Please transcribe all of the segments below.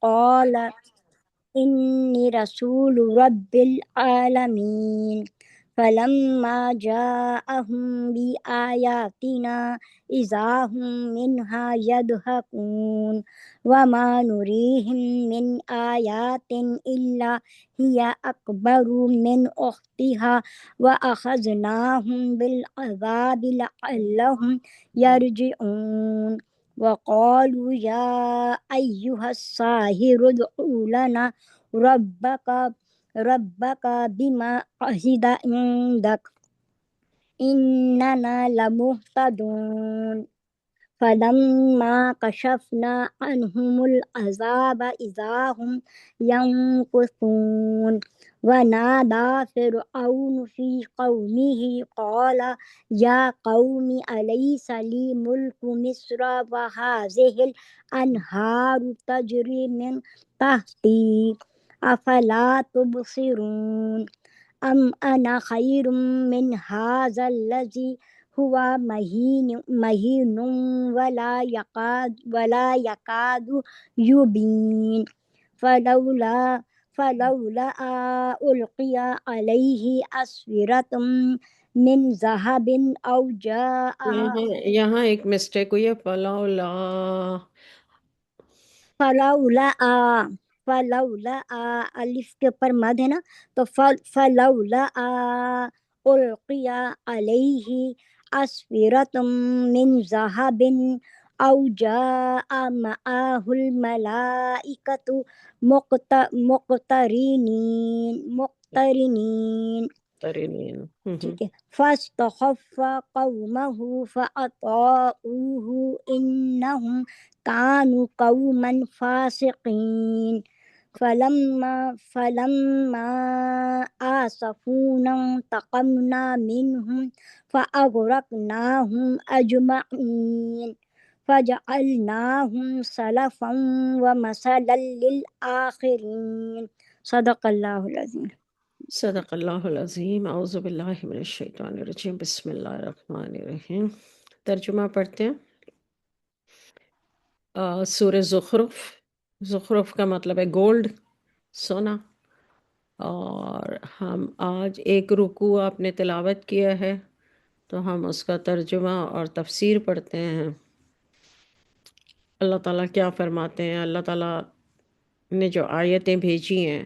قال إني رسول رب العالمين فلما جاءهم بآياتنا إذا هم منها يضحكون وما نريهم من آيات إلا هي أكبر من أختها وأخذناهم بالعذاب لعلهم يرجعون وقالوا يا أيها الساحر ادع لنا ربك بما عهد عندك إننا لمهتدون فلما كشفنا عنهم العذاب إذا هم ينكثون ونادى فرعون في قومه قال يا قوم أليس لي ملك مصر وهذه الأنهار تجري من تحتي أفلا تبصرون أم أنا خير من هذا الذي هو مهين ولا يكاد يبين فلولا ألقي عليه أسورة من ذهب أو جاء یہاں ایک مسٹیک ہوئی ہے، فلولا فلولا الف کے اوپر مد ہے نا، تو فلولا القی علیہ اسورۃ من ذہب او جاء معه الملائکۃ مقترنین ترینین۔ ٹھیک ہے، فاستخف قومه فأطاعوه إنهم كانوا قوما فاسقين فلما آسفونا انتقمنا منهم فأغرقناهم أجمعين فجعلناهم سلفا ومثلا للآخرين صدق الله العظيم. صدق اللہ العظیم۔ اعوذ باللہ من الشیطان الرجیم، بسم اللہ الرحمن الرحیم۔ ترجمہ پڑھتے ہیں۔ سورہ زخرف، زخرف کا مطلب ہے گولڈ، سونا۔ اور ہم آج ایک رکوع آپ نے تلاوت کیا ہے، تو ہم اس کا ترجمہ اور تفسیر پڑھتے ہیں۔ اللہ تعالیٰ کیا فرماتے ہیں، اللہ تعالیٰ نے جو آیتیں بھیجی ہیں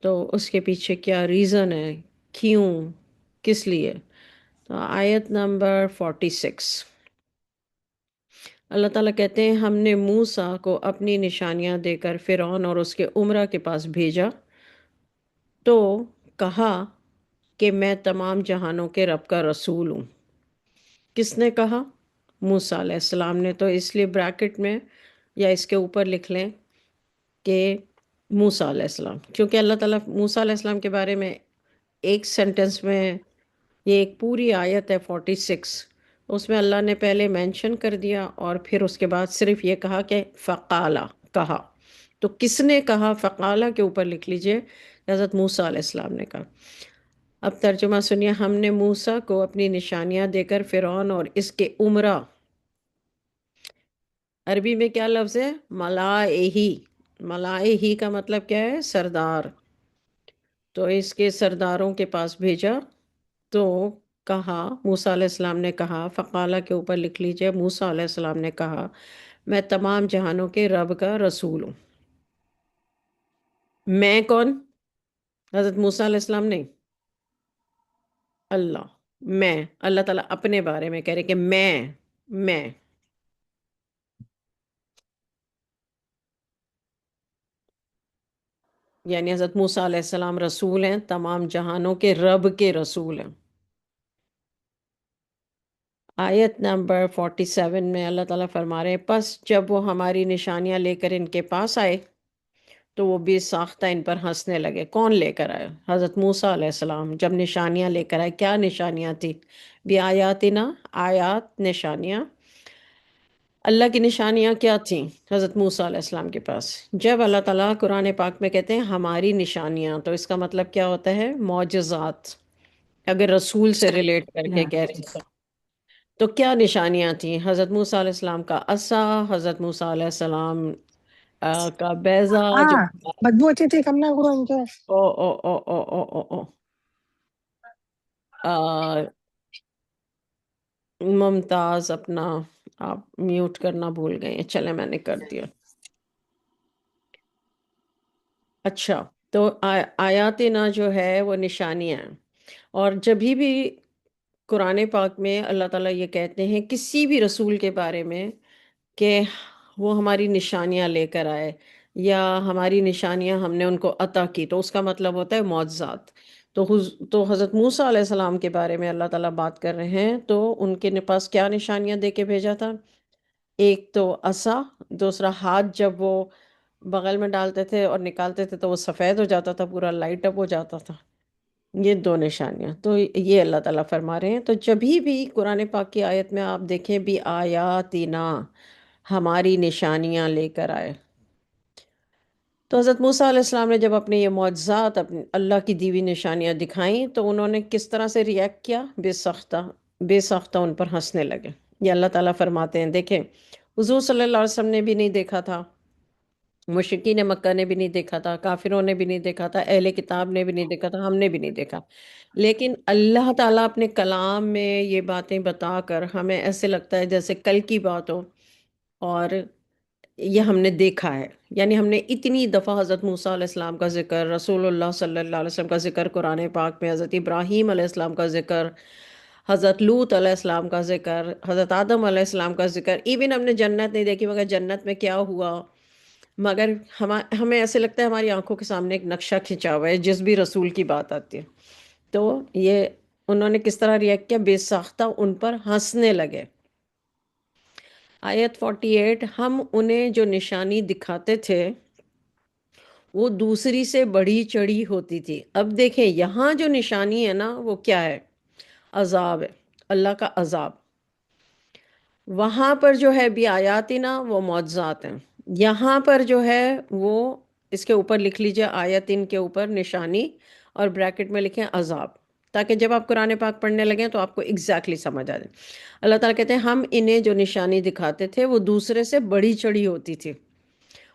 تو اس کے پیچھے کیا ریزن ہے، کیوں، کس لیے۔ تو آیت نمبر 46، اللہ تعالیٰ کہتے ہیں ہم نے موسیٰ کو اپنی نشانیاں دے کر فرعون اور اس کے امراء کے پاس بھیجا، تو کہا کہ میں تمام جہانوں کے رب کا رسول ہوں۔ کس نے کہا؟ موسیٰ علیہ السلام نے۔ تو اس لیے بریکٹ میں یا اس کے اوپر لکھ لیں کہ موسیٰ علیہ السلام، کیونکہ اللہ تعالیٰ موسیٰ علیہ السلام کے بارے میں ایک سینٹنس میں، یہ ایک پوری آیت ہے 46، اس میں اللہ نے پہلے مینشن کر دیا اور پھر اس کے بعد صرف یہ کہا کہ فقالا، کہا۔ تو کس نے کہا؟ فقالا کے اوپر لکھ لیجئے حضرت موسیٰ علیہ السلام نے کہا۔ اب ترجمہ سنیے۔ ہم نے موسیٰ کو اپنی نشانیاں دے کر فرعون اور اس کے امراء، عربی میں کیا لفظ ہے؟ ملائہی۔ ملائہی کا مطلب کیا ہے؟ سردار۔ تو اس کے سرداروں کے پاس بھیجا، تو کہا، موسیٰ علیہ السلام نے کہا، فقالہ کے اوپر لکھ لیجئے موسیٰ علیہ السلام نے کہا میں تمام جہانوں کے رب کا رسول ہوں۔ میں کون؟ حضرت موسیٰ علیہ السلام نہیں، اللہ۔ میں، اللہ تعالیٰ اپنے بارے میں کہہ رہے کہ میں یعنی حضرت موسیٰ علیہ السلام رسول ہیں، تمام جہانوں کے رب کے رسول ہیں۔ آیت نمبر 47 میں اللہ تعالیٰ فرما رہے ہیں پس جب وہ ہماری نشانیاں لے کر ان کے پاس آئے تو وہ بے ساختہ ان پر ہنسنے لگے۔ کون لے کر آئے؟ حضرت موسیٰ علیہ السلام جب نشانیاں لے کر آئے۔ کیا نشانیاں تھی؟ بھی آیاتنا، آیات، نشانیاں۔ اللہ کی نشانیاں کیا تھیں حضرت موسیٰ علیہ السلام کے پاس؟ جب اللہ تعالیٰ قرآن پاک میں کہتے ہیں ہماری نشانیاں، تو اس کا مطلب کیا ہوتا ہے؟ معجزات۔ اگر رسول سے ریلیٹ کر کے کہہ رہے ہیں تو کیا نشانیاں تھیں؟ حضرت موسیٰ علیہ السلام کا عصا، حضرت موسیٰ علیہ السلام کا بیضا جو ہاں بدبو آتی تھی کم نہ کرو ان کے. او او او او او او او آ، ممتاز اپنا آپ میوٹ کرنا بھول گئے ہیں. چلے میں نے کر دیا. اچھا، تو آیات نا جو ہے وہ نشانیاں ہیں. اور جبھی بھی قرآن پاک میں اللہ تعالیٰ یہ کہتے ہیں کسی بھی رسول کے بارے میں کہ وہ ہماری نشانیاں لے کر آئے یا ہماری نشانیاں ہم نے ان کو عطا کی، تو اس کا مطلب ہوتا ہے معجزات. تو حضرت موسیٰ علیہ السلام کے بارے میں اللہ تعالیٰ بات کر رہے ہیں، تو ان کے پاس کیا نشانیاں دے کے بھیجا تھا؟ ایک تو عصا، دوسرا ہاتھ جب وہ بغل میں ڈالتے تھے اور نکالتے تھے تو وہ سفید ہو جاتا تھا، پورا لائٹ اپ ہو جاتا تھا. یہ دو نشانیاں تو یہ اللہ تعالیٰ فرما رہے ہیں. تو جبھی بھی قرآن پاک کی آیت میں آپ دیکھیں بھی آیاتنا، ہماری نشانیاں لے کر آئے. تو حضرت موسیٰ علیہ السلام نے جب اپنے یہ معجزات اپنے اللہ کی دیوی نشانیاں دکھائیں تو انہوں نے کس طرح سے ریئیکٹ کیا؟ بے ساختہ ان پر ہنسنے لگے. یہ اللہ تعالیٰ فرماتے ہیں، دیکھیں حضور صلی اللہ علیہ وسلم نے بھی نہیں دیکھا تھا، مشرکین مکہ نے بھی نہیں دیکھا تھا، کافروں نے بھی نہیں دیکھا تھا، اہل کتاب نے بھی نہیں دیکھا تھا، ہم نے بھی نہیں دیکھا. لیکن اللہ تعالیٰ اپنے کلام میں یہ باتیں بتا کر ہمیں ایسے لگتا ہے جیسے کل کی بات ہو اور یہ ہم نے دیکھا ہے. یعنی ہم نے اتنی دفعہ حضرت موسیٰ علیہ السلام کا ذکر، رسول اللہ صلی اللہ علیہ وسلم کا ذکر قرآن پاک میں، حضرت ابراہیم علیہ السلام کا ذکر، حضرت لوط علیہ السلام کا ذکر، حضرت آدم علیہ السلام کا ذکر. ایون ہم نے جنت نہیں دیکھی مگر جنت میں کیا ہوا، مگر ہمیں ایسے لگتا ہے ہماری آنکھوں کے سامنے ایک نقشہ کھنچا ہوا ہے جس بھی رسول کی بات آتی ہے. تو یہ انہوں نے کس طرح ریئیکٹ کیا؟ بے ساختہ ان پر ہنسنے لگے. آیت 48، ہم انہیں جو نشانی دکھاتے تھے وہ دوسری سے بڑھی چڑھی ہوتی تھی. اب دیکھیں یہاں جو نشانی ہے نا وہ کیا ہے؟ عذاب ہے، اللہ کا عذاب. وہاں پر جو ہے بھی آیاتنا وہ معجزات ہیں. یہاں پر جو ہے وہ اس کے اوپر لکھ لیجئے آیاتن کے اوپر نشانی اور بریکٹ میں لکھیں عذاب، تاکہ جب آپ قرآن پاک پڑھنے لگیں تو آپ کو ایگزیکٹلی سمجھ آ جائے. اللہ تعالیٰ کہتے ہیں ہم انہیں جو نشانی دکھاتے تھے وہ دوسرے سے بڑھی چڑھی ہوتی تھی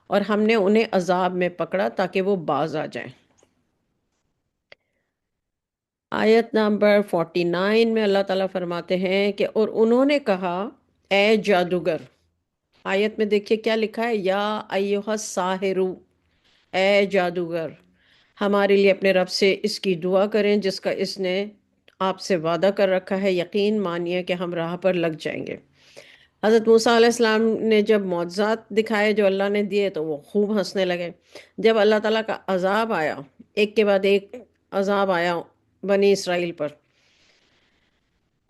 اور ہم نے انہیں عذاب میں پکڑا تاکہ وہ باز آ جائیں. آیت نمبر 49 میں اللہ تعالیٰ فرماتے ہیں کہ اور انہوں نے کہا اے جادوگر. آیت میں دیکھیے کیا لکھا ہے، یا ایہا الساحرو، اے جادوگر، ہمارے لیے اپنے رب سے اس کی دعا کریں جس کا اس نے آپ سے وعدہ کر رکھا ہے، یقین مانیے کہ ہم راہ پر لگ جائیں گے. حضرت موسیٰ علیہ السلام نے جب معجزات دکھائے جو اللہ نے دیے تو وہ خوب ہنسنے لگے. جب اللہ تعالیٰ کا عذاب آیا، ایک کے بعد ایک عذاب آیا بنی اسرائیل پر،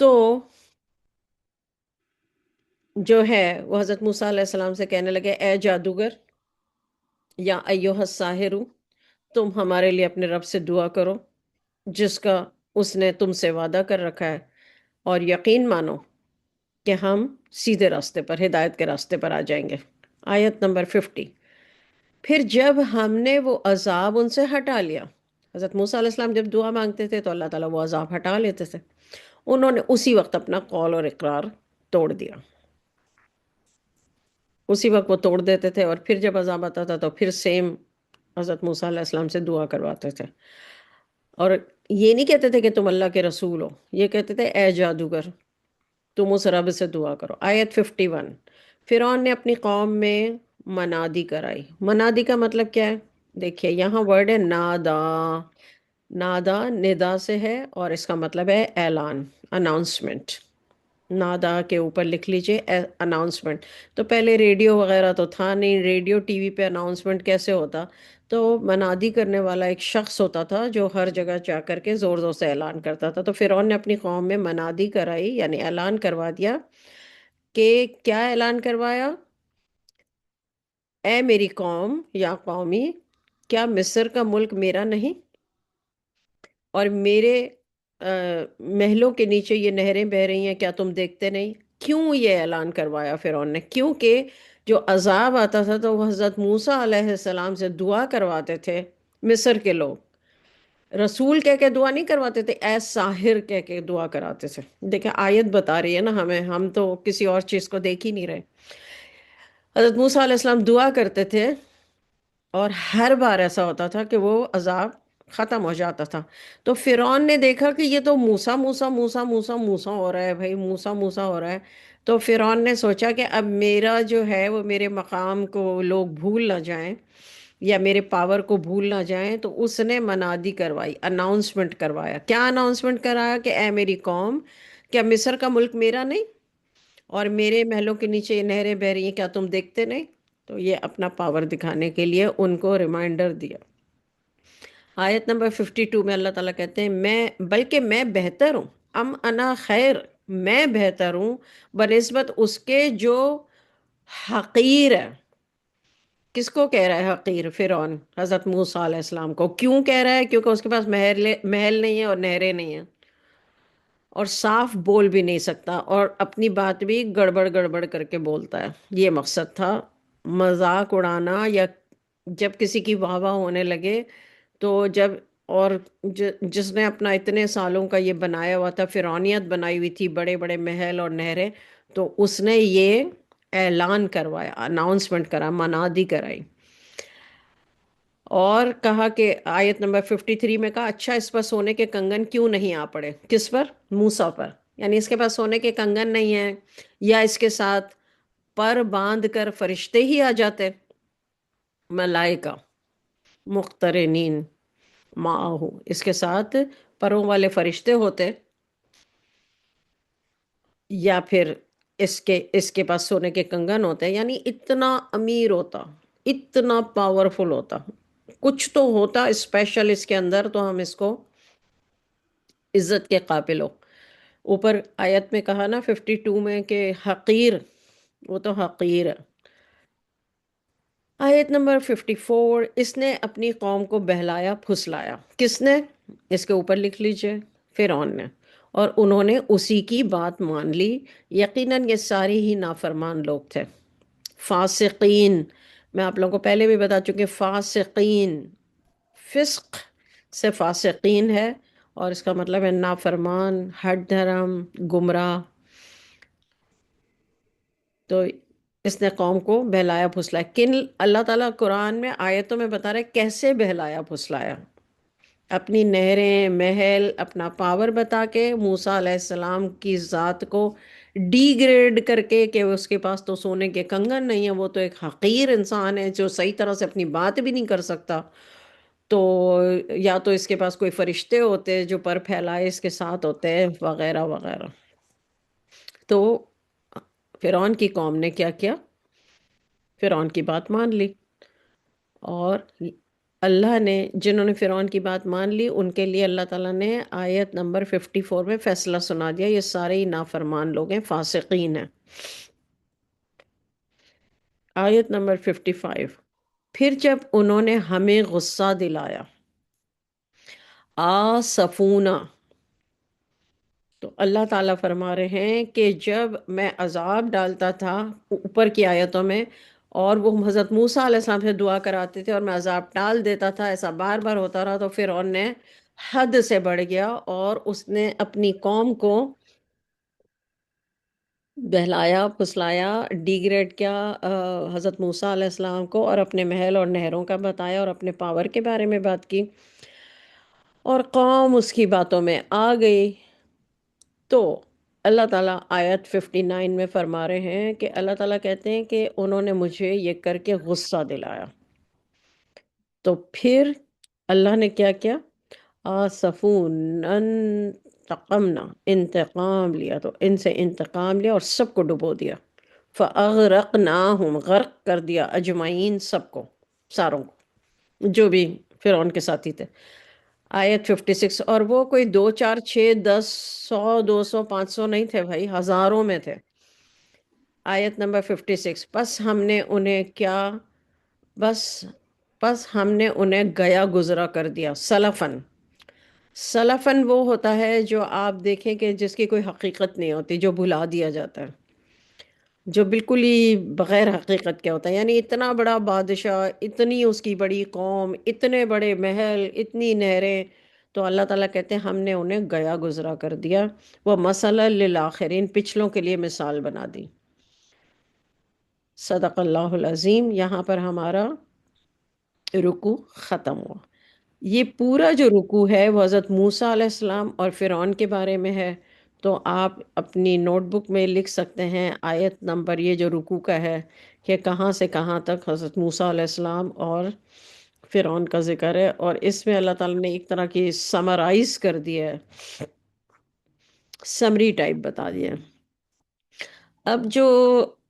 تو جو ہے وہ حضرت موسیٰ علیہ السلام سے کہنے لگے اے جادوگر، یا ایوہ الساحرو، تم ہمارے لیے اپنے رب سے دعا کرو جس کا اس نے تم سے وعدہ کر رکھا ہے، اور یقین مانو کہ ہم سیدھے راستے پر، ہدایت کے راستے پر آ جائیں گے. آیت نمبر 50، پھر جب ہم نے وہ عذاب ان سے ہٹا لیا. حضرت موسیٰ علیہ السلام جب دعا مانگتے تھے تو اللہ تعالیٰ وہ عذاب ہٹا لیتے تھے. انہوں نے اسی وقت اپنا قول اور اقرار توڑ دیا، اسی وقت وہ توڑ دیتے تھے، اور پھر جب عذاب آتا تھا تو پھر سیم حضرت موسیٰ علیہ السلام سے دعا کرواتے تھے. اور یہ نہیں کہتے تھے کہ تم اللہ کے رسول ہو، یہ کہتے تھے اے جادوگر تم اس رب سے دعا کرو. آیت 51، فرعون نے اپنی قوم میں منادی کرائی. منادی کا مطلب کیا ہے؟ دیکھیے یہاں ورڈ ہے نادا. نادا ندا سے ہے اور اس کا مطلب ہے اعلان، اناؤنسمنٹ. نادا کے اوپر لکھ لیجئے اناؤنسمنٹ. تو پہلے ریڈیو وغیرہ تو تھا نہیں، ریڈیو ٹی وی پہ اناؤنسمنٹ کیسے ہوتا؟ تو منادی کرنے والا ایک شخص ہوتا تھا جو ہر جگہ جا کر کے زور زور سے اعلان کرتا تھا. تو فرعون نے اپنی قوم میں منادی کرائی، یعنی اعلان کروا دیا. کہ کیا اعلان کروایا؟ اے میری قوم یا قومی، کیا مصر کا ملک میرا نہیں اور میرے محلوں کے نیچے یہ نہریں بہہ رہی ہیں، کیا تم دیکھتے نہیں؟ کیوں یہ اعلان کروایا فرعون نے؟ کیونکہ جو عذاب آتا تھا تو وہ حضرت موسیٰ علیہ السلام سے دعا کرواتے تھے مصر کے لوگ. رسول کہہ کے دعا نہیں کرواتے تھے، اے ساحر کہہ کے دعا کراتے تھے. دیکھیں آیت بتا رہی ہے نا ہمیں، ہم تو کسی اور چیز کو دیکھ ہی نہیں رہے. حضرت موسیٰ علیہ السلام دعا کرتے تھے اور ہر بار ایسا ہوتا تھا کہ وہ عذاب ختم ہو جاتا تھا. تو فرعون نے دیکھا کہ یہ تو موسیٰ موسیٰ موسیٰ موسیٰ موسیٰ ہو رہا ہے بھائی، موسیٰ موسیٰ ہو رہا ہے. تو فرعون نے سوچا کہ اب میرا جو ہے وہ میرے مقام کو لوگ بھول نہ جائیں یا میرے پاور کو بھول نہ جائیں. تو اس نے منادی کروائی، اناؤنسمنٹ کروایا. کیا اناؤنسمنٹ کرایا؟ کہ اے میری قوم، کیا مصر کا ملک میرا نہیں اور میرے محلوں کے نیچے یہ نہریں بہ رہی ہیں، کیا تم دیکھتے نہیں؟ تو یہ اپنا پاور دکھانے کے لیے ان کو ریمائنڈر دیا. آیت نمبر 52 میں اللہ تعالیٰ کہتے ہیں بلکہ میں بہتر ہوں، انا خیر، میں بہتر ہوں بنسبت اس کے جو حقیر ہے. کس کو کہہ رہا ہے حقیر؟ فرعون حضرت موسیٰ علیہ السلام کو. کیوں کہہ رہا ہے؟ کیونکہ اس کے پاس محل نہیں ہے اور نہریں نہیں ہیں اور صاف بول بھی نہیں سکتا اور اپنی بات بھی گڑبڑ گڑبڑ کر کے بولتا ہے. یہ مقصد تھا، مذاق اڑانا. یا جب کسی کی واہ واہ ہونے لگے تو اور جس نے اپنا اتنے سالوں کا یہ بنایا ہوا تھا، فرعونیت بنائی ہوئی تھی، بڑے بڑے محل اور نہریں، تو اس نے یہ اعلان کروایا، اناؤنسمنٹ کرا، منادی کرائی. اور کہا کہ آیت نمبر 53 میں کہا اچھا اس پر سونے کے کنگن کیوں نہیں آ پڑے؟ کس پر؟ موسیٰ پر. یعنی اس کے پاس سونے کے کنگن نہیں ہیں، یا اس کے ساتھ پر باندھ کر فرشتے ہی آ جاتے، ملائکہ مقترنین معاہو، اس کے ساتھ پروں والے فرشتے ہوتے، یا پھر اس کے پاس سونے کے کنگن ہوتے. یعنی اتنا امیر ہوتا، اتنا پاورفل ہوتا، کچھ تو ہوتا اسپیشل اس کے اندر، تو ہم اس کو عزت کے قابل ہو. اوپر آیت میں کہا نا 52 میں کہ حقیر، وہ تو حقیر ہے. آیت نمبر 54، اس نے اپنی قوم کو بہلایا پھسلایا. کس نے؟ اس کے اوپر لکھ لیجئے، فرعون نے. اور انہوں نے اسی کی بات مان لی. یقیناً یہ ساری ہی نافرمان لوگ تھے، فاسقین. میں آپ لوگوں کو پہلے بھی بتا چکی، فاسقین، فسق سے فاسقین ہے، اور اس کا مطلب ہے نافرمان، ہٹ دھرم، گمراہ. تو اس نے قوم کو بہلایا پھسلایا. اللہ تعالیٰ قرآن میں آیتوں میں بتا رہے کیسے بہلایا پھسلایا. اپنی نہریں، محل، اپنا پاور بتا کے، موسیٰ علیہ السلام کی ذات کو ڈی گریڈ کر کے کہ اس کے پاس تو سونے کے کنگن نہیں ہیں، وہ تو ایک حقیر انسان ہے جو صحیح طرح سے اپنی بات بھی نہیں کر سکتا. تو یا تو اس کے پاس کوئی فرشتے ہوتے جو پر پھیلائے اس کے ساتھ ہوتے، وغیرہ وغیرہ. تو فرعون کی قوم نے کیا کیا؟ فرعون کی بات مان لی. اور اللہ نے، جنہوں نے فرعون کی بات مان لی، ان کے لیے اللہ تعالیٰ نے آیت نمبر 54 میں فیصلہ سنا دیا، یہ سارے ہی نافرمان لوگ ہیں، فاسقین ہیں. آیت نمبر 55، پھر جب انہوں نے ہمیں غصہ دلایا، آسفونا. تو اللہ تعالیٰ فرما رہے ہیں کہ جب میں عذاب ڈالتا تھا اوپر کی آیتوں میں، اور وہ حضرت موسیٰ علیہ السلام سے دعا کراتے تھے اور میں عذاب ٹال دیتا تھا، ایسا بار بار ہوتا رہا، تو فرعون نے حد سے بڑھ گیا اور اس نے اپنی قوم کو بہلایا پھسلایا، ڈی گریڈ کیا حضرت موسیٰ علیہ السلام کو، اور اپنے محل اور نہروں کا بتایا اور اپنے پاور کے بارے میں بات کی، اور قوم اس کی باتوں میں آ گئی. تو اللہ تعالیٰ آیت 59 میں فرما رہے ہیں کہ اللہ تعالیٰ کہتے ہیں کہ انہوں نے مجھے یہ کر کے غصہ دلایا. تو پھر اللہ نے کیا کیا؟ آسفون انتقمنا، انتقام لیا، تو ان سے انتقام لیا اور سب کو ڈبو دیا. فَأَغْرَقْنَاهُمْ، غرق کر دیا، اجمعین، سب کو، ساروں کو جو بھی فرعون کے ساتھی تھے. آیت 56، اور وہ کوئی 2 4 6 10 100 200 500 نہیں تھے بھائی، ہزاروں میں تھے. آیت نمبر 56، بس ہم نے انہیں گیا گزرا کر دیا. سلفن، سلفن وہ ہوتا ہے جو آپ دیکھیں کہ جس کی کوئی حقیقت نہیں ہوتی، جو بھلا دیا جاتا ہے، جو بالکل ہی بغیر حقیقت کے ہوتا ہے. یعنی اتنا بڑا بادشاہ، اتنی اس کی بڑی قوم، اتنے بڑے محل، اتنی نہریں، تو اللہ تعالیٰ کہتے ہیں ہم نے انہیں گیا گزرا کر دیا. وہ مثلا للآخرین، پچھلوں کے لیے مثال بنا دی. صدق اللہ العظیم. یہاں پر ہمارا رکوع ختم ہوا. یہ پورا جو رکوع ہے وہ حضرت موسیٰ علیہ السلام اور فرعون کے بارے میں ہے. تو آپ اپنی نوٹ بک میں لکھ سکتے ہیں آیت نمبر، یہ جو رکوع کا ہے، کہ کہاں سے کہاں تک حضرت موسیٰ علیہ السلام اور فرعون کا ذکر ہے. اور اس میں اللہ تعالیٰ نے ایک طرح کی سمرائز کر دیا ہے، سمری ٹائپ بتا دیا ہے. اب جو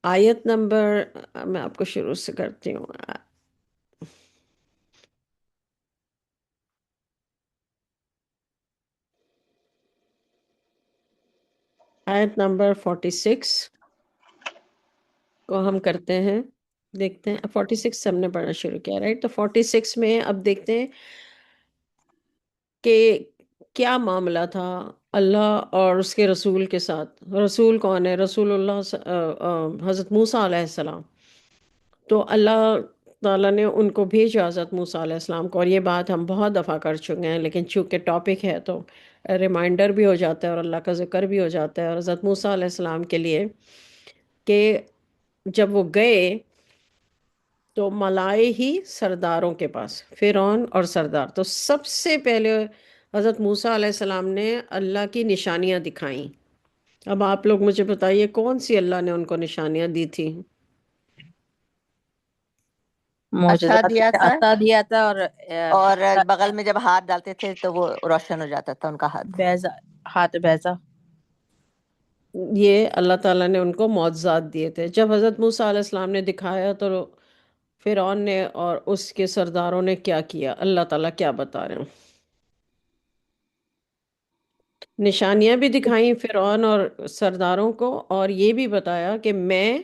آیت نمبر، میں آپ کو شروع سے کرتی ہوں. آیت نمبر 46 کو ہم کرتے ہیں، دیکھتے ہیں. 46 ہم نے پڑھنا شروع کیا، رائٹ؟ تو 46 میں اب دیکھتے ہیں کہ کیا معاملہ تھا اللہ اور اس کے رسول کے ساتھ. رسول کون ہے؟ رسول اللہ حضرت موسیٰ علیہ السلام. تو اللہ تعالیٰ نے ان کو بھیجا حضرت موسیٰ علیہ السلام کو. اور یہ بات ہم بہت دفعہ کر چکے ہیں، لیکن چونکہ ٹاپک ہے تو ریمائنڈر بھی ہو جاتا ہے اور اللہ کا ذکر بھی ہو جاتا ہے. اور حضرت موسیٰ علیہ السلام کے لیے کہ جب وہ گئے تو ملائے ہی سرداروں کے پاس، فرعون اور سردار. تو سب سے پہلے حضرت موسیٰ علیہ السلام نے اللہ کی نشانیاں دکھائیں. اب آپ لوگ مجھے بتائیے کون سی اللہ نے ان کو نشانیاں دی تھی؟ اچھا دیا تھا، عطا دیا تھا، اور بغل میں جب ہاتھ ڈالتے تھے تو وہ روشن ہو جاتا تھا ان کا ہاتھ. بیضا، ہاتھ بیضا. یہ اللہ تعالیٰ نے ان کو معجزات دیے تھے. جب حضرت موسیٰ علیہ السلام نے دکھایا تو فرعون نے اور اس کے سرداروں نے کیا کیا؟ اللہ تعالیٰ کیا بتا رہے ہیں؟ نشانیاں بھی دکھائیں فرعون اور سرداروں کو، اور یہ بھی بتایا کہ میں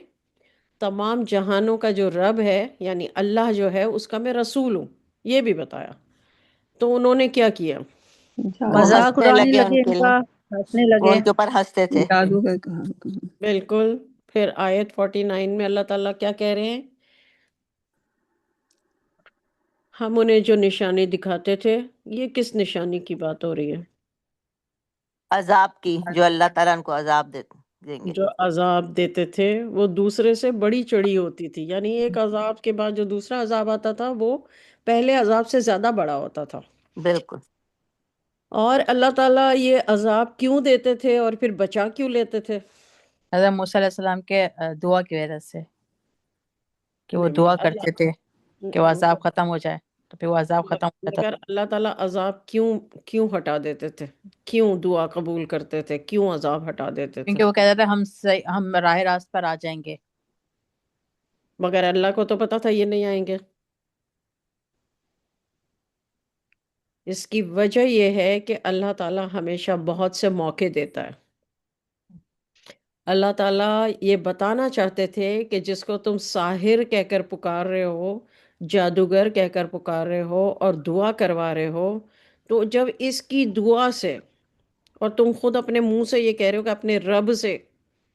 تمام جہانوں کا جو رب ہے، یعنی اللہ جو ہے، اس کا میں رسول ہوں. یہ بھی بتایا. تو انہوں نے کیا کیا؟ وہ مذاق ہنسنے اڑانے لگے ان لگے، کے ان لیے، کا ہنسنے وہ لگے. ان کے اوپر ہنستے تھے. جادو کا کہا. بالکل. پھر آیت 49 میں اللہ تعالیٰ کیا کہہ رہے ہیں؟ ہم انہیں جو نشانی دکھاتے تھے. یہ کس نشانی کی بات ہو رہی ہے؟ عذاب کی، جو اللہ تعالیٰ ان کو عذاب دیں گے. جو عذاب دیتے تھے وہ دوسرے سے بڑی چڑی ہوتی تھی. یعنی ایک عذاب کے بعد جو دوسرا عذاب آتا تھا وہ پہلے عذاب سے زیادہ بڑا ہوتا تھا. بالکل. اور اللہ تعالیٰ یہ عذاب کیوں دیتے تھے اور پھر بچا کیوں لیتے تھے؟ حضرت موسیٰ علیہ السلام کے دعا کی وجہ سے، کہ وہ دعا کرتے تھے کہ وہ عذاب ختم ہو جائے، تو پھر وہ عذاب ختم ہو جاتا. مگر اللہ تعالیٰ عذاب کیوں ہٹا دیتے تھے؟ کیوں دعا قبول کرتے تھے؟ کیوں عذاب ہٹا دیتے تھے؟ کیونکہ وہ کہتے تھے ہم راہ راست پر آ جائیں گے. مگر اللہ کو تو پتا تھا یہ نہیں آئیں گے. اس کی وجہ یہ ہے کہ اللہ تعالیٰ ہمیشہ بہت سے موقع دیتا ہے. اللہ تعالیٰ یہ بتانا چاہتے تھے کہ جس کو تم ساحر کہہ کر پکار رہے ہو، جادوگر کہہ کر پکار رہے ہو اور دعا کروا رہے ہو، تو جب اس کی دعا سے، اور تم خود اپنے منہ سے یہ کہہ رہے ہو کہ اپنے رب سے،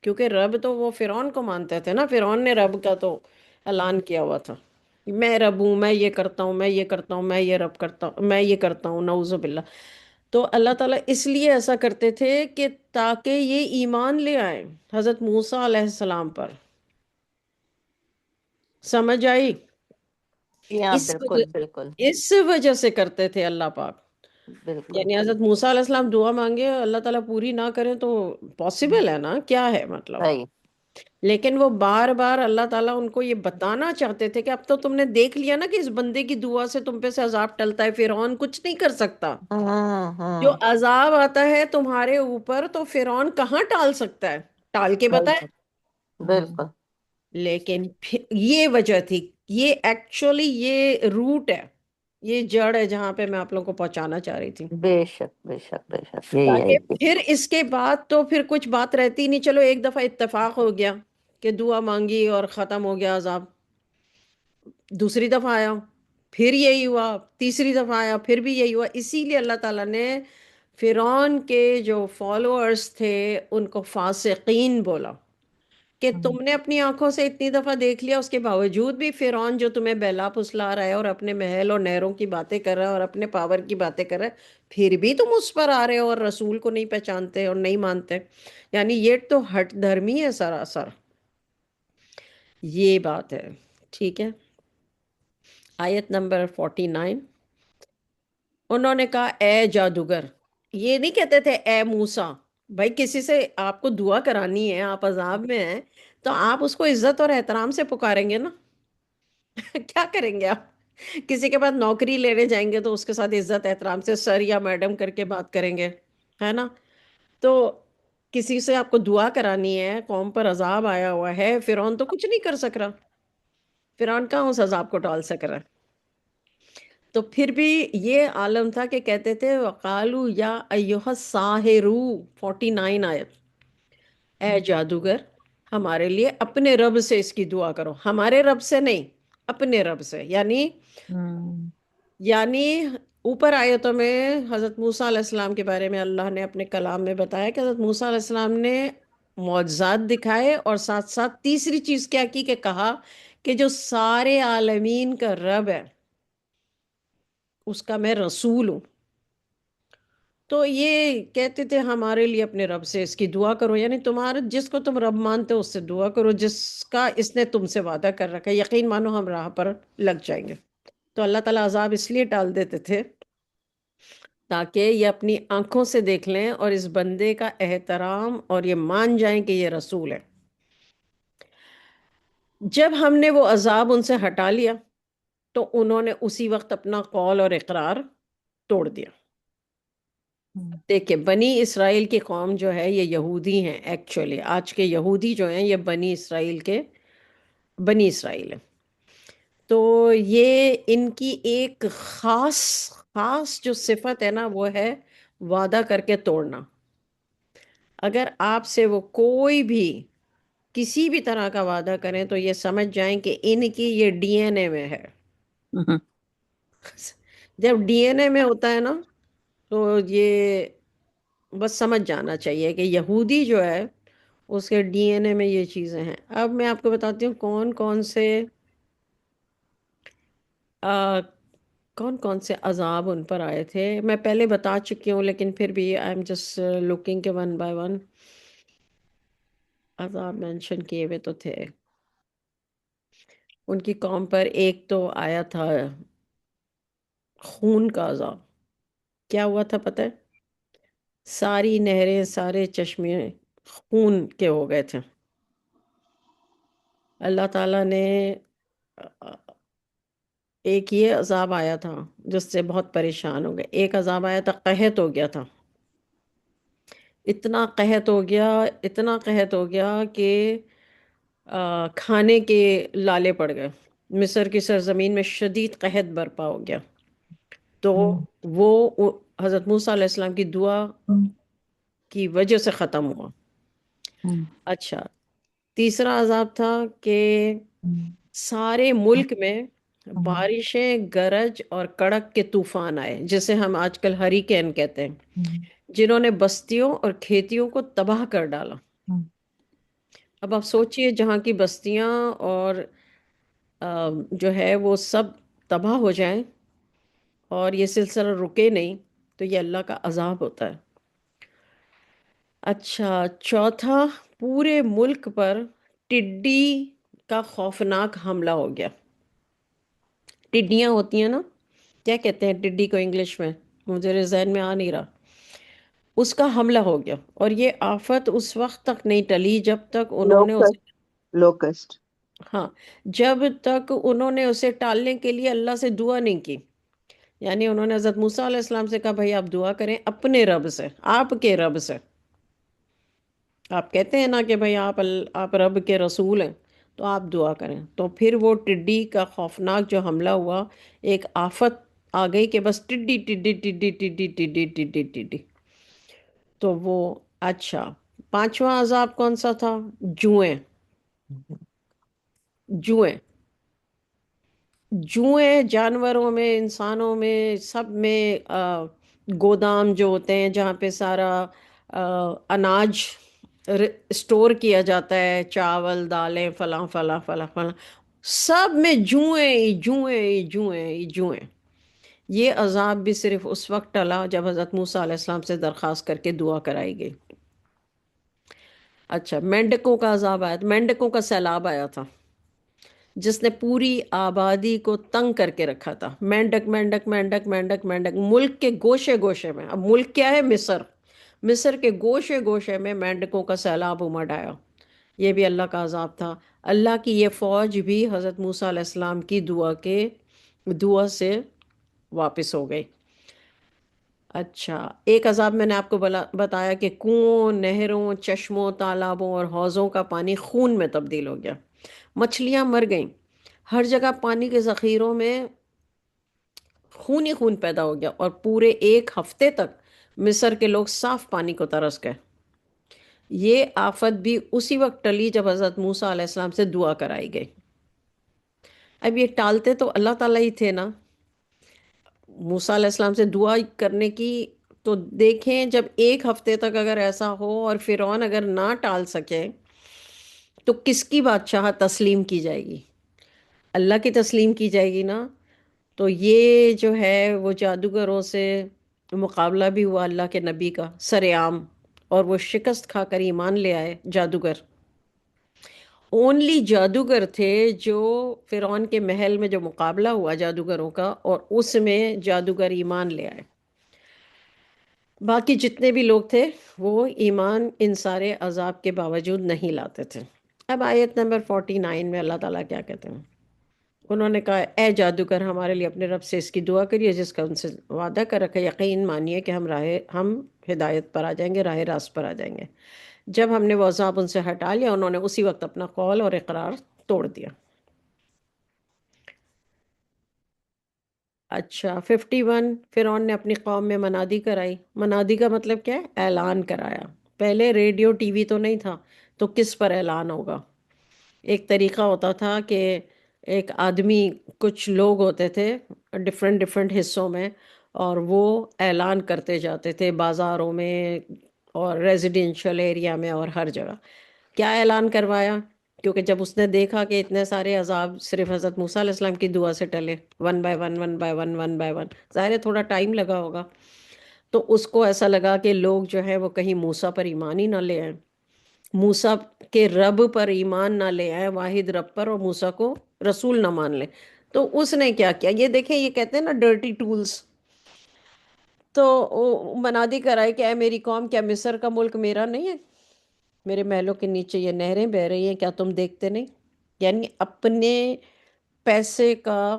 کیونکہ رب تو وہ فرعون کو مانتے تھے نا. فرعون نے رب کا تو اعلان کیا ہوا تھا، میں رب ہوں، میں یہ کرتا ہوں، میں یہ کرتا ہوں، میں یہ رب کرتا ہوں، میں یہ کرتا ہوں، نعوذ باللہ. تو اللہ تعالیٰ اس لیے ایسا کرتے تھے کہ تاکہ یہ ایمان لے آئیں حضرت موسیٰ علیہ السلام پر. سمجھ آئی؟ ہاں اس بالکل وجہ بالکل اس وجہ سے کرتے تھے اللہ پاک. بالکل. یعنی حضرت موسیٰ علیہ السلام دعا مانگے، اللہ تعالیٰ پوری نہ کریں تو پاسبل ہے نا؟ کیا ہے مطلب؟ صحیح. لیکن وہ بار بار اللہ تعالیٰ ان کو یہ بتانا چاہتے تھے کہ اب تو تم نے دیکھ لیا نا کہ اس بندے کی دعا سے تم پہ سے عذاب ٹلتا ہے. فرعون کچھ نہیں کر سکتا. جو عذاب آتا ہے تمہارے اوپر تو فرعون کہاں ٹال سکتا ہے؟ ٹال کے بتائے. بالکل. لیکن یہ وجہ تھی، یہ ایکچولی یہ روٹ ہے، یہ جڑ ہے جہاں پہ میں آپ لوگوں کو پہنچانا چاہ رہی تھی. بے شک بے شک بے شک، یہی ہے. تاکہ پھر اس کے بعد تو پھر کچھ بات رہتی نہیں. چلو ایک دفعہ اتفاق ہو گیا کہ دعا مانگی اور ختم ہو گیا عذاب. دوسری دفعہ آیا پھر یہی ہوا، تیسری دفعہ آیا پھر بھی یہی ہوا. اسی لیے اللہ تعالیٰ نے فرعون کے جو فالوورز تھے ان کو فاسقین بولا کہ تم نے اپنی آنکھوں سے اتنی دفعہ دیکھ لیا، اس کے باوجود بھی فرعون جو تمہیں بہلا پھسلا رہا ہے اور اپنے محل اور نہروں کی باتیں کر رہا ہے اور اپنے پاور کی باتیں کر رہا ہے، پھر بھی تم اس پر آ رہے ہو اور رسول کو نہیں پہچانتے اور نہیں مانتے. یعنی یہ تو ہٹ دھرمی ہے سراسر. یہ بات ہے. ٹھیک ہے. آیت نمبر 49. انہوں نے کہا اے جادوگر. یہ نہیں کہتے تھے اے موسیٰ. بھائی کسی سے آپ کو دعا کرانی ہے، آپ عذاب میں ہیں، تو آپ اس کو عزت اور احترام سے پکاریں گے نا. کیا کریں گے آپ؟ کسی کے بعد نوکری لینے جائیں گے تو اس کے ساتھ عزت احترام سے سر یا میڈم کر کے بات کریں گے، ہے نا؟ تو کسی سے آپ کو دعا کرانی ہے، قوم پر عذاب آیا ہوا ہے، فرعون تو کچھ نہیں کر سک رہا. فرعون کہاں اس عذاب کو ٹال سک رہا ہے؟ تو پھر بھی یہ عالم تھا کہ کہتے تھے وقالو یا ایھا الساحرو. 49 آیت. اے جادوگر، ہمارے لیے اپنے رب سے اس کی دعا کرو. ہمارے رب سے نہیں، اپنے رب سے. یعنی اوپر آیتوں میں حضرت موسیٰ علیہ السلام کے بارے میں اللہ نے اپنے کلام میں بتایا کہ حضرت موسیٰ علیہ السلام نے معجزات دکھائے، اور ساتھ ساتھ تیسری چیز کیا کی کہ کہا کہ جو سارے عالمین کا رب ہے اس کا میں رسول ہوں. تو یہ کہتے تھے ہمارے لیے اپنے رب سے اس کی دعا کرو. یعنی تمہارے جس کو تم رب مانتے ہو اس سے دعا کرو، جس کا اس نے تم سے وعدہ کر رکھا ہے. یقین مانو ہم راہ پر لگ جائیں گے. تو اللہ تعالیٰ عذاب اس لیے ٹال دیتے تھے تاکہ یہ اپنی آنکھوں سے دیکھ لیں اور اس بندے کا احترام اور یہ مان جائیں کہ یہ رسول ہے. جب ہم نے وہ عذاب ان سے ہٹا لیا تو انہوں نے اسی وقت اپنا قول اور اقرار توڑ دیا. دیکھیں بنی اسرائیل کی قوم جو ہے یہ یہودی ہیں. ایکچولی آج کے یہودی جو ہیں یہ بنی اسرائیل ہیں. تو یہ ان کی ایک خاص خاص جو صفت ہے نا وہ ہے وعدہ کر کے توڑنا. اگر آپ سے وہ کوئی بھی کسی بھی طرح کا وعدہ کریں تو یہ سمجھ جائیں کہ ان کی یہ ڈی این اے میں ہے. جب ڈی این اے میں ہوتا ہے نا تو یہ بس سمجھ جانا چاہیے کہ یہودی جو ہے اس کے ڈی این اے میں یہ چیزیں ہیں. اب میں آپ کو بتاتی ہوں کون کون سے عذاب ان پر آئے تھے. میں پہلے بتا چکی ہوں لیکن پھر بھی آئی ایم جسٹ لوکنگ کے ون بائی ون. عذاب مینشن کیے ہوئے تو تھے ان کی قوم پر. ایک تو آیا تھا خون کا عذاب. کیا ہوا تھا پتہ ہے؟ ساری نہریں سارے چشمے خون کے ہو گئے تھے. اللہ تعالیٰ نے ایک یہ عذاب آیا تھا جس سے بہت پریشان ہو گئے. ایک عذاب آیا تھا قحط ہو گیا تھا. اتنا قحط ہو گیا کہ کھانے کے لالے پڑ گئے. مصر کی سرزمین میں شدید قحط برپا ہو گیا. تو وہ حضرت موسیٰ علیہ السلام کی دعا کی وجہ سے ختم ہوا. اچھا تیسرا عذاب تھا کہ سارے ملک میں بارشیں، گرج اور کڑک کے طوفان آئے جسے ہم آج کل ہریکین کہتے ہیں، جنہوں نے بستیوں اور کھیتیوں کو تباہ کر ڈالا. اب آپ سوچئے جہاں کی بستیاں اور جو ہے وہ سب تباہ ہو جائیں اور یہ سلسلہ رکے نہیں تو یہ اللہ کا عذاب ہوتا ہے. اچھا چوتھا، پورے ملک پر ٹڈی کا خوفناک حملہ ہو گیا. ٹڈیاں ہوتی ہیں نا، کیا کہتے ہیں ٹڈی کو انگلش میں؟ مجھے ذہن میں آ نہیں رہا. اس کا حملہ ہو گیا اور یہ آفت اس وقت تک نہیں ٹلی جب تک انہوں نے لوکسٹ ہاں جب تک انہوں نے اسے ٹالنے کے لیے اللہ سے دعا نہیں کی. یعنی انہوں نے حضرت موسیٰ علیہ السلام سے کہا بھائی آپ دعا کریں اپنے رب سے، آپ کے رب سے. آپ کہتے ہیں نا کہ بھائی آپ رب کے رسول ہیں تو آپ دعا کریں. تو پھر وہ ٹڈی کا خوفناک جو حملہ ہوا، ایک آفت آ گئی کہ بس ٹڈی ٹڈی ٹڈی ٹڈی ٹڈی ٹڈی ٹڈی. تو وہ اچھا پانچواں عذاب کون سا تھا؟ جوئیں. جوئیں جانوروں میں، انسانوں میں، سب میں گودام جو ہوتے ہیں جہاں پہ سارا اناج اسٹور کیا جاتا ہے، چاول، دالیں، فلاں فلاں فلاں فلاں، سب میں جوئیں جوئیں جوئیں جوئیں. یہ عذاب بھی صرف اس وقت ٹلا جب حضرت موسیٰ علیہ السلام سے درخواست کر کے دعا کرائی گئی. اچھا مینڈکوں کا عذاب آیا تھا، مینڈکوں کا سیلاب آیا تھا. جس نے پوری آبادی کو تنگ کر کے رکھا تھا. مینڈک مینڈک مینڈک مینڈک مینڈک ملک کے گوشے گوشے میں. اب ملک کیا ہے؟ مصر. مصر کے گوشے گوشے میں مینڈکوں کا سیلاب امڑ آیا. یہ بھی اللہ کا عذاب تھا. اللہ کی یہ فوج بھی حضرت موسیٰ علیہ السلام کی دعا سے واپس ہو گئی. اچھا، ایک عذاب میں نے آپ کو بتایا کہ کنوؤں، نہروں، چشموں، تالابوں اور حوضوں کا پانی خون میں تبدیل ہو گیا. مچھلیاں مر گئیں. ہر جگہ پانی کے ذخیروں میں خون ہی خون پیدا ہو گیا، اور پورے ایک ہفتے تک مصر کے لوگ صاف پانی کو ترس گئے. یہ آفت بھی اسی وقت ٹلی جب حضرت موسیٰ علیہ السلام سے دعا کرائی گئی. اب یہ ٹالتے تو اللہ تعالیٰ ہی تھے نا. موسیٰ علیہ السلام سے دعا کرنے کی تو دیکھیں، جب ایک ہفتے تک اگر ایسا ہو اور فرعون اگر نہ ٹال سکے تو کس کی بادشاہت تسلیم کی جائے گی؟ اللہ کی تسلیم کی جائے گی نا. تو یہ جو ہے وہ جادوگروں سے مقابلہ بھی ہوا اللہ کے نبی کا سر عام، اور وہ شکست کھا کر ایمان لے آئے جادوگر. اونلی جادوگر تھے جو فرعون کے محل میں جو مقابلہ ہوا جادوگروں کا، اور اس میں جادوگر ایمان لے آئے. باقی جتنے بھی لوگ تھے وہ ایمان ان سارے عذاب کے باوجود نہیں لاتے تھے. اب آیت نمبر 49 میں اللہ تعالیٰ کیا کہتے ہیں؟ انہوں نے کہا اے جادوگر ہمارے لیے اپنے رب سے اس کی دعا کریے جس کا ان سے وعدہ کر رکھا. یقین مانیے کہ ہم ہدایت پر آ جائیں گے، راہ راست پر آ جائیں گے. جب ہم نے وہ عذاب ان سے ہٹا لیا، انہوں نے اسی وقت اپنا قول اور اقرار توڑ دیا. اچھا 51، فرعون نے اپنی قوم میں منادی کرائی. منادی کا مطلب کیا ہے؟ اعلان کرایا. پہلے ریڈیو ٹی وی تو نہیں تھا، تو کس پر اعلان ہوگا؟ ایک طریقہ ہوتا تھا کہ ایک آدمی، کچھ لوگ ہوتے تھے ڈفرینٹ حصوں میں، اور وہ اعلان کرتے جاتے تھے بازاروں میں اور ریزیڈینشل ایریا میں اور ہر جگہ. کیا اعلان کروایا؟ کیونکہ جب اس نے دیکھا کہ اتنے سارے عذاب صرف حضرت موسیٰ علیہ السلام کی دعا سے ٹلے، ون بائی ون، ظاہر ہے تھوڑا ٹائم لگا ہوگا، تو اس کو ایسا لگا کہ لوگ جو ہے وہ کہیں موسیٰ پر ایمان ہی نہ لے آئیں، موسیٰ کے رب پر ایمان نہ لے آئیں، واحد رب پر، اور موسیٰ کو رسول نہ مان لیں. تو اس نے کیا کیا؟ یہ دیکھیں، یہ کہتے ہیں نا ڈرٹی ٹولز. تو منادی کرائی کہ اے میری قوم، کیا مصر کا ملک میرا نہیں ہے؟ میرے محلوں کے نیچے یہ نہریں بہہ رہی ہیں، کیا تم دیکھتے نہیں؟ یعنی اپنے پیسے کا،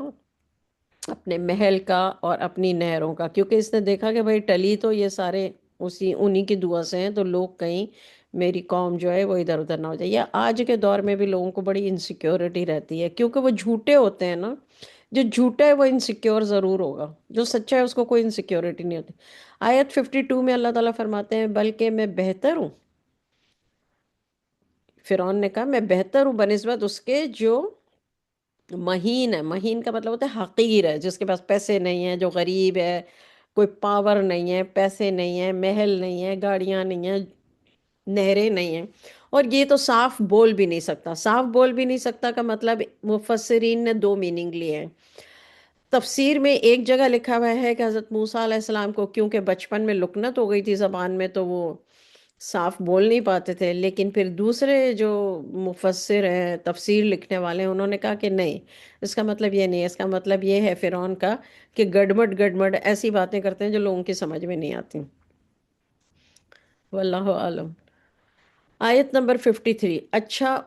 اپنے محل کا اور اپنی نہروں کا، کیونکہ اس نے دیکھا کہ بھائی ٹلی تو یہ سارے انہی کی دعا سے ہیں، تو لوگ کہیں میری قوم جو ہے وہ ادھر ادھر نہ ہو جائے. یا آج کے دور میں بھی لوگوں کو بڑی انسیکیورٹی رہتی ہے، کیونکہ وہ جھوٹے ہوتے ہیں نا. جو جھوٹا ہے وہ انسیکیور ضرور ہوگا، جو سچا ہے اس کو کوئی انسیکیورٹی نہیں ہوتی. آیت 52 میں اللہ تعالیٰ فرماتے ہیں بلکہ میں بہتر ہوں. فرعون نے کہا میں بہتر ہوں بنسبت اس کے جو مہین ہے. مہین کا مطلب ہوتا ہے حقیر ہے، جس کے پاس پیسے نہیں ہیں، جو غریب ہے، کوئی پاور نہیں ہے، پیسے نہیں ہیں، محل نہیں ہے، گاڑیاں نہیں ہیں، نہریں نہیں ہیں. اور یہ تو صاف بول بھی نہیں سکتا. صاف بول بھی نہیں سکتا کا مطلب مفسرین نے دو میننگ لیے ہیں. تفسیر میں ایک جگہ لکھا ہوا ہے کہ حضرت موسیٰ علیہ السلام کو کیونکہ بچپن میں لکنت ہو گئی تھی زبان میں، تو وہ صاف بول نہیں پاتے تھے. لیکن پھر دوسرے جو مفسر ہیں، تفسیر لکھنے والے ہیں، انہوں نے کہا کہ نہیں، اس کا مطلب یہ نہیں ہے. اس کا مطلب یہ ہے فرعون کا کہ گڑبڑ ایسی باتیں کرتے ہیں جو لوگوں کی سمجھ میں نہیں آتی. واللہ عالم. آیت نمبر 53. اچھا،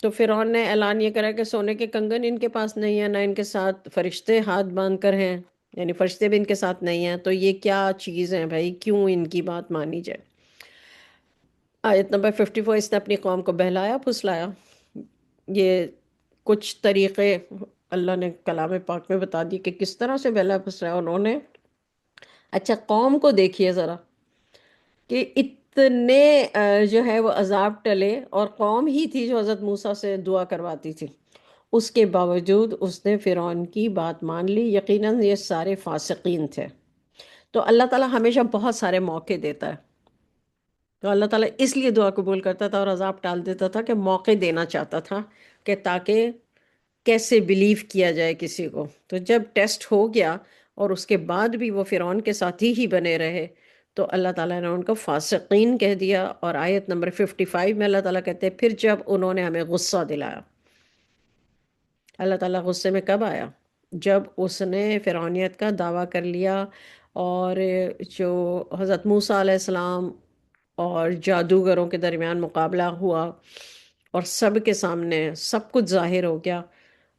تو فرعون نے اعلان یہ کرا کہ سونے کے کنگن ان کے پاس نہیں ہیں، نہ ان کے ساتھ فرشتے ہاتھ باندھ کر ہیں، یعنی فرشتے بھی ان کے ساتھ نہیں ہیں. تو یہ کیا چیز ہے بھائی، کیوں ان کی بات مانی جائے؟ آیت نمبر 54. اس نے اپنی قوم کو بہلایا پھسلایا. یہ کچھ طریقے اللہ نے کلام پاک میں بتا دی کہ کس طرح سے بہلایا پھسلایا انہوں نے. اچھا، قوم کو دیکھیے ذرا کہ اتنے جو ہے وہ عذاب ٹلے، اور قوم ہی تھی جو حضرت موسیٰ سے دعا کرواتی تھی. اس کے باوجود اس نے فرعون کی بات مان لی. یقیناً یہ سارے فاسقین تھے. تو اللہ تعالیٰ ہمیشہ بہت سارے موقع دیتا ہے. تو اللہ تعالیٰ اس لیے دعا قبول کرتا تھا اور عذاب ٹال دیتا تھا کہ موقع دینا چاہتا تھا کہ تاکہ کیسے بلیو کیا جائے کسی کو. تو جب ٹیسٹ ہو گیا اور اس کے بعد بھی وہ فرعون کے ساتھی ہی بنے رہے، تو اللہ تعالیٰ نے ان کو فاسقین کہہ دیا. اور آیت نمبر 55 میں اللہ تعالیٰ کہتے ہیں پھر جب انہوں نے ہمیں غصہ دلایا. اللہ تعالیٰ غصے میں کب آیا؟ جب اس نے فرعونیت کا دعویٰ کر لیا، اور جو حضرت موسیٰ علیہ السلام اور جادوگروں کے درمیان مقابلہ ہوا اور سب کے سامنے سب کچھ ظاہر ہو گیا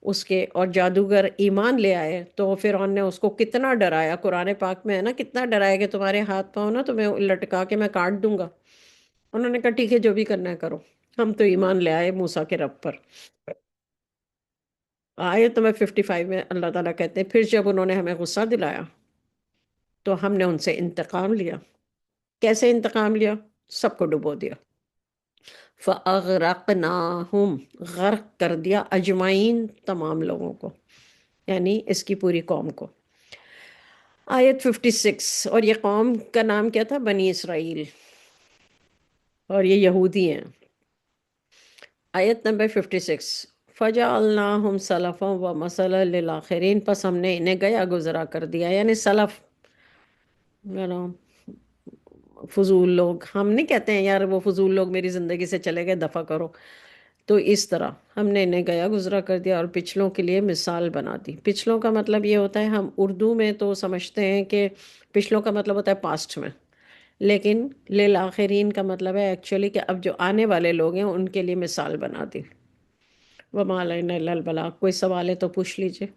اس کے، اور جادوگر ایمان لے آئے، تو فرعون نے اس کو کتنا ڈرایا. قرآن پاک میں ہے نا، کتنا ڈرایا کہ تمہارے ہاتھ پاؤں نا تمہیں لٹکا کے میں کاٹ دوں گا. انہوں نے کہا ٹھیک ہے جو بھی کرنا ہے کرو، ہم تو ایمان لے آئے موسیٰ کے رب پر. آیت نمبر 55 میں اللہ تعالیٰ کہتے ہیں پھر جب انہوں نے ہمیں غصہ دلایا تو ہم نے ان سے انتقام لیا. کیسے انتقام لیا؟ سب کو ڈبو دیا. فَأَغْرَقْنَاهُمْ، غرق کر دیا، اجمعین، تمام لوگوں کو، یعنی اس کی پوری قوم کو. آیت 56، اور یہ قوم کا نام کیا تھا؟ بنی اسرائیل، اور یہ یہودی ہیں. آیت نمبر 56، فَجَعَلْنَاهُمْ سَلَفًا وَمَثَلًا لِلْآخِرِينَ، پس ہم نے انہیں گیا گزرا کر دیا، یعنی سلف، فضول لوگ. ہم نہیں کہتے ہیں یار وہ فضول لوگ میری زندگی سے چلے گئے دفع کرو، تو اس طرح ہم نے انہیں گیا گزرا کر دیا اور پچھلوں کے لیے مثال بنا دی. پچھلوں کا مطلب یہ ہوتا ہے، ہم اردو میں تو سمجھتے ہیں کہ پچھلوں کا مطلب ہوتا ہے پاسٹ میں، لیکن للآخرین کا مطلب ہے ایکچولی کہ اب جو آنے والے لوگ ہیں ان کے لیے مثال بنا دی. وَمَا عَلَيْنَا إِلَّا الْبَلَاغُ. کوئی سوال ہے تو پوچھ لیجئے.